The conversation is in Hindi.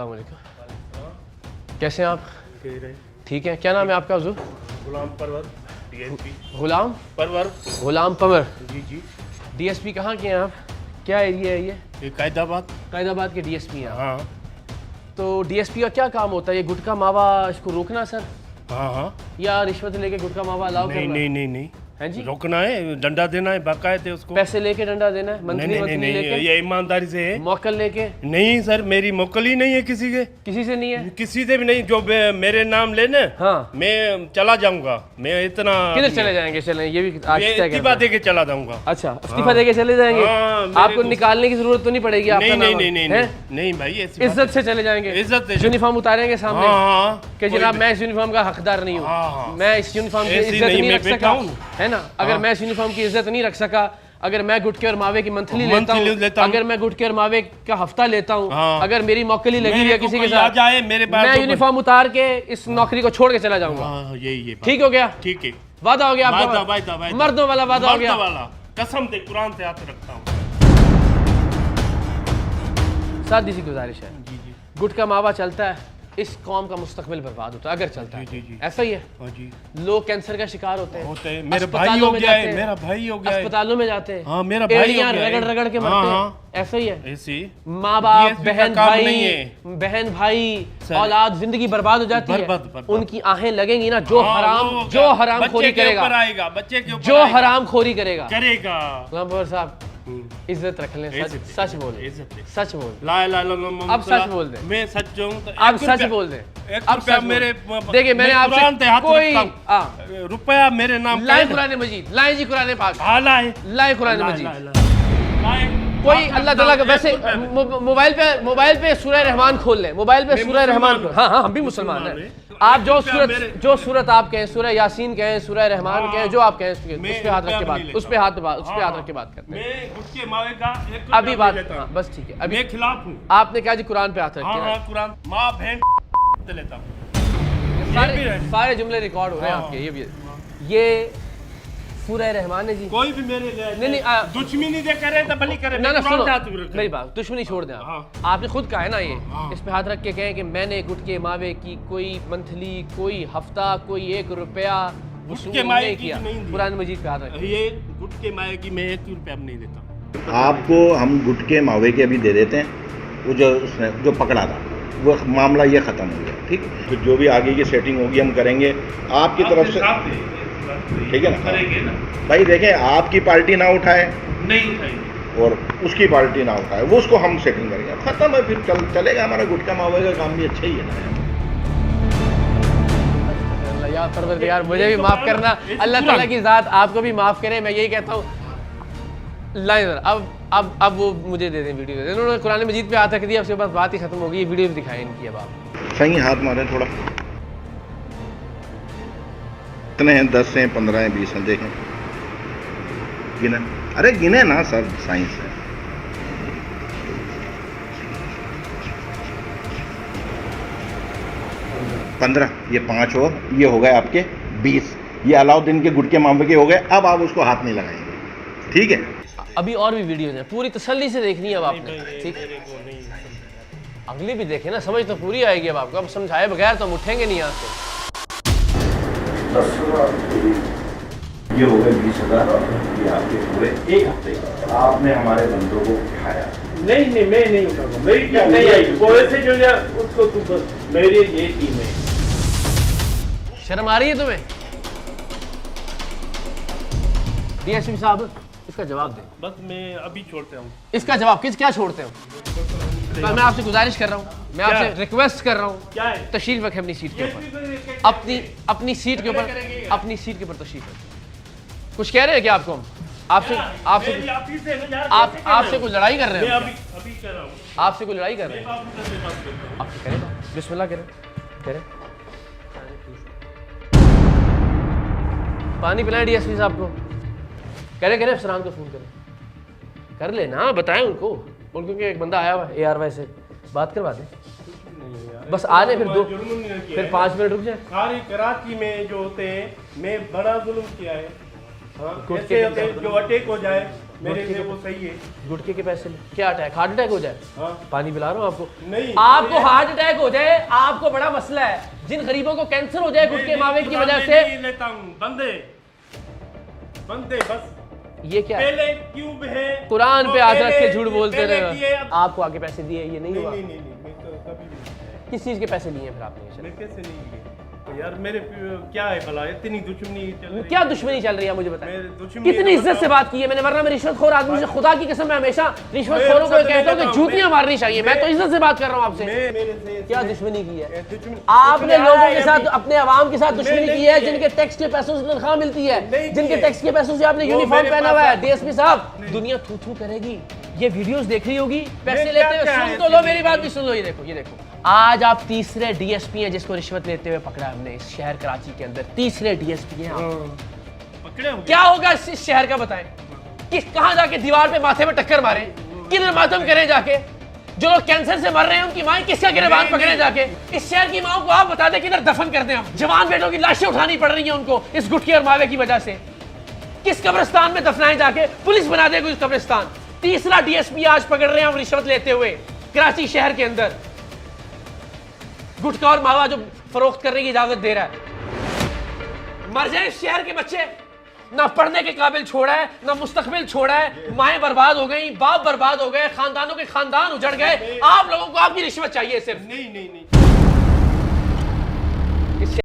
अस्सलाम वालेकुम। कैसे हैं आप? ठीक है। क्या नाम है आपका हुजूर? गुलाम परवर डीएसपी। गुलाम परवर। गुलाम पंवर जी। डीएसपी कहाँ के हैं आप? क्या एरिया है ये? कायदाबाद। कायदाबाद के डीएसपी हैं आप? हाँ तो डीएसपी का क्या काम होता है? ये गुटखा मावा इसको रोकना सर, हाँ। या रिश्वत लेके गुटखा मावा अलाउ करना? नहीं है जी? रोकना है, डंडा देना है बाकायदे उसको। पैसे लेके डंडा देना है? मंथली नहीं, लेके? ये ईमानदारी से है। मौकल लेके? नहीं सर, मेरी मोकल ही नहीं है किसी के। किसी से नहीं है? किसी से भी नहीं। जो मेरे नाम लेने हाँ। मैं चला जाऊंगा। मैं इतना किधर चले जाएंगे? चलें, ये भी आज तय करना इस्तीफा है। दे के चला जाऊंगा। अच्छा, इस्तीफा देके चले जाएंगे? हाँ, आपको निकालने की जरूरत तो नहीं पड़ेगी? आपका नाम नहीं भाई, इज्जत से चले जाएंगे? इज्जत से। यूनिफॉर्म उतारेंगे सामने हाँ, कि जनाब मैं इस यूनिफॉर्म का हकदार नहीं हाँ। हूँ, मैं इस यूनिफॉर्म की ऐसी इज्जत नहीं, नहीं मैं रख बेटा सका, हूँ। है ना? अगर मैं इस यूनिफॉर्म की इज्जत नहीं रख सका, अगर मैं गुटके और मावे की मंथली लेता हूँ, अगर मैं गुटके और मावे का हफ्ता लेता हूँ, हाँ। अगर मेरी मौकली लगी हुई है किसी के साथ, जाए मेरे पास, मैं यूनिफॉर्म उतार के इस नौकरी को छोड़ के चला जाऊंगा। हाँ, यही ठीक हो गया? ठीक है। वादा हो गया आपका? वादा। मर्दों वाला वादा हो गया? कसम से कुरान से हाथ रखता हूँ। सादी सी गुजारिश है, गुटका मावा चलता है, इस कौम का मुस्तकबिल बर्बाद होता है अगर चलता है। जी। ऐसा ही है। हाँ जी। लोग कैंसर का शिकार होते हैं, मेरा भाई हो गया है, मेरा भाई हो गया है। अस्पतालों में जाते हैं, हाँ, मेरा भाई हो गया है। रगड़ रगड़ के मरते हैं। ऐसा ही है। ऐसी माँ बाप, DSP बहन का काम भाई, नहीं है। बहन भाई, सर, औलाद, जिंदगी बर्बाद हो जाती है। बर्बाद। उनकी आहें लगेंगी ना, जो हराम खोरी करेगा, बच्चे के ऊपर जो हराम खोरी करेगा करेगा। साहब इज्जत रख लें, सच बोल, सच बोल। ला अब सच बोल दे। मैं सच हूँ। अब सच बोल दे। अब सच मेरे देखिए, मैंने आपसे कोई रुपया मेरे नाम लाए कुरान मजीद, लाए जी कुरान पाक, लाए कुरान मजीद। कोई अल्लाह ताला का वैसे मोबाइल पे सूरह रहमान खोल लें, मोबाइल पे सूरह रहमान। हाँ, हम भी मुसलमान हैं। आप जो सूरत आप कहें, सूरह यासीन कहें, सूरह रहमान कहें, जो आप कहें, उस पे हाथ रख के बात, उस पे हाथ रख के बात करते हैं। अभी बात, बस ठीक है। अभी खिलाफ हूँ। आपने क्या जी कुरान पे हाथ रखे हैं? कुरान माँ बहन लेता हूँ। सारे जुमले रिकॉर्ड हो रहे हैं आपके। ये सूरह रहमान है जी। कोई भी मेरे नहीं दुश्मनी दे करे तो भली करे। ना सुनो मेरी बात, दुश्मनी छोड़ दें आप। आपने खुद कहा है ना, ये इस पे हाथ रख के कहें कि मैंने गुटके मावे की कोई मंथली, कोई हफ्ता, कोई 1 रुपया वसूल नहीं किया। कुरान मजीद पे हाथ रखें। ये गुटके मावे की मैं 1 रुपया नहीं देता। आपको हम गुटके मावे के अभी दे देते हैं। वो जो पकड़ा था वो मामला ये ख़त्म हो गया। ठीक, तो जो भी आगे की सेटिंग होगी हम करेंगे आपकी तरफ से। ठीक है ना भाई? देखें, आपकी पार्टी ना उठाए, नहीं उठाई, और उसकी पार्टी ना उठाए, वो उसको हम सेटिंग करेंगे। ख़त्म है, फिर चलेगा हमारा गुटका मावे का काम भी अच्छा ही है ना यार। परवरदिगार मुझे भी माफ़ करना, अल्लाह ताला की ज़ात आपको भी माफ़ करे। मैं यही कहता हूँ, लाइन अब वो मुझे दे दें, वीडियो दे दें। उन्होंने कुरान मजीद पे हाथ रख दिया, उसके बाद बात ही खत्म हो गई। वीडियो भी दिखाएं इनकी। अब आप सही हाथ मारें थोड़ा। कितने हैं? 10 हैं, 15 हैं, 20 हैं? देखें, गिने। अरे गिने ना सर, साइंस है। 15, ये 5 और ये हो गए आपके 20। ये अलाउद्दीन के गुटके मामले के हो गए। अब आप उसको हाथ नहीं लगाएंगे, ठीक है? अभी और भी वीडियोज हैं, पूरी तसल्ली से देखनी है अब आपने। ठीक, अगली भी देखें ना, समझ तो पूरी आएगी अब आपको। अब समझाए बगैर तो हम उठेंगे नहीं यहाँ से। ये हो गए 20,000। ये आपके पूरे 1 हफ्ते आपने हमारे बंदों को उठाया। नहीं मैं नहीं उठाऊंगा। मेरी टीम नहीं आई। कोई से जो उसको तू बस, मेरी ये टीम है। शर्म आ रही है तुम्हें? डीएसपी साहब, इसका जवाब दे। बस मैं अभी छोड़ता हूँ। इसका जवाब क्या छोड़ते हो? मैं आपसे गुजारिश कर रहा हूँ, मैं आपसे रिक्वेस्ट कर रहा हूँ, क्या है? तशरीफ रखें अपनी सीट के ऊपर, अपनी सीट के ऊपर, अपनी सीट के ऊपर तशरीफ रखें। कुछ कह रहे हैं क्या आपको? हम आपसे कोई लड़ाई कर रहे हैं? अभी कह रहा हूँ। आपसे कोई लड़ाई कर रहे हैं? आप करें, बिस्मिल्लाह करें। पानी पिलाएं डीएसपी साहब को। करें अफसरान को फोन करें, कर लेना, बताएं उनको के एक बंदा आया हुआ है ARY से, बात करवा दें। बस आ रहे, फिर 5 मिनट रुक जाए। सारी कराची में जो होते हैं, मैं बड़ा जुल्म किया है। ऐसे होते हैं जो अटैक हो जाए, मेरे लिए वो सही है। गुटखे के पैसे ले, क्या अटैक, हार्ट अटैक हो जाए? हाँ। पानी पिला रहा हूँ आपको। नहीं, आपको हार्ट अटैक हो जाए, आपको बड़ा मसला है। जिन गरीबों को कैंसर हो जाए गुटखे मावे की वजह से, लेता हूँ बंदे बस। ये क्या है? पहले क्यूब है, कुरान पे हाथ रख के झूठ बोलते पहले रहे। दिए, अब- आपको आगे पैसे दिए, ये नहीं हुआ? नहीं, मैं तो कभी नहीं। किस चीज के पैसे लिए हैं फिर आपने? मैं कैसे नहीं लिए? तो यार मेरे क्या है भला, इतनी दुश्मनी चल रही है। क्या दुश्मनी चल रही है मुझे बताएं? मेरे दुश्मनी कितनी है, इज्जत से बताओ। बात की है मैंने, वरना मैं रिश्वतखोर आदमी से खुदा की कसम मैं हमेशा रिश्वतखोरों को कहता हूँ कि जूतियां मारनी चाहिए। मैं तो इज्जत से बात कर रहा हूँ आपसे। मेरे से क्या दुश्मनी की है दुश्मनी आपने? दुश्मनी लोगों है के साथ, अभी। अपने आवाम के साथ दुश्मनी नहीं की है, की है। जिनके टैक्स के पैसों से तनख्वाह मिलती है, नहीं की जिनके है। टैक्स के पैसों से आपने वो यूनिफॉर्म मेरे पहना पास हुआ है। आप- डीएसपी साहब, दुनिया थू थू करेगी, ये वीडियोस देख रही होगी, पैसे क्या- लेते हुए। क्या सुन है तो लो, इसमें? मेरी बात भी सुन लो। ये देखो, ये देखो, आज आप तीसरे डीएसपी हैं जिसको रिश्वत लेते हुए पकड़ा हमने इस शहर कराची के अंदर। तीसरे डीएसपी हैं आप। पकड़े होंगे। क्या होगा इस शहर का बताएं? किस कहां जाके दीवार पे माथे में टक्कर मारे, किधर मातम करें जाके? जो लोग कैंसर से मर रहे हैं उनकी माएं किसका गिरबान पकड़े जाके? इस शहर की माओं को आप बता दें किधर दफन कर दें हम? जवान बेटों की लाशें उठानी पड़ रही हैं उनको इस गुटखे और मावे की वजह से। किस कब्रिस्तान में दफनाएं जाके? पुलिस बना दे कोई कब्रिस्तान। तीसरा डीएसपी आज पकड़ रहे हैं हम रिश्वत लेते हुए कराची शहर के अंदर। गुटखा और मावा जो फरोख्त करने की इजाजत दे रहा है। मर जाए इस शहर के बच्चे, ना पढ़ने के काबिल छोड़ा है, ना मुस्तकबिल छोड़ा है। माएं बर्बाद हो गई, बाप बर्बाद हो गए, खानदानों के खानदान उजड़ गए। आप लोगों को आपकी रिश्वत चाहिए सिर्फ। नहीं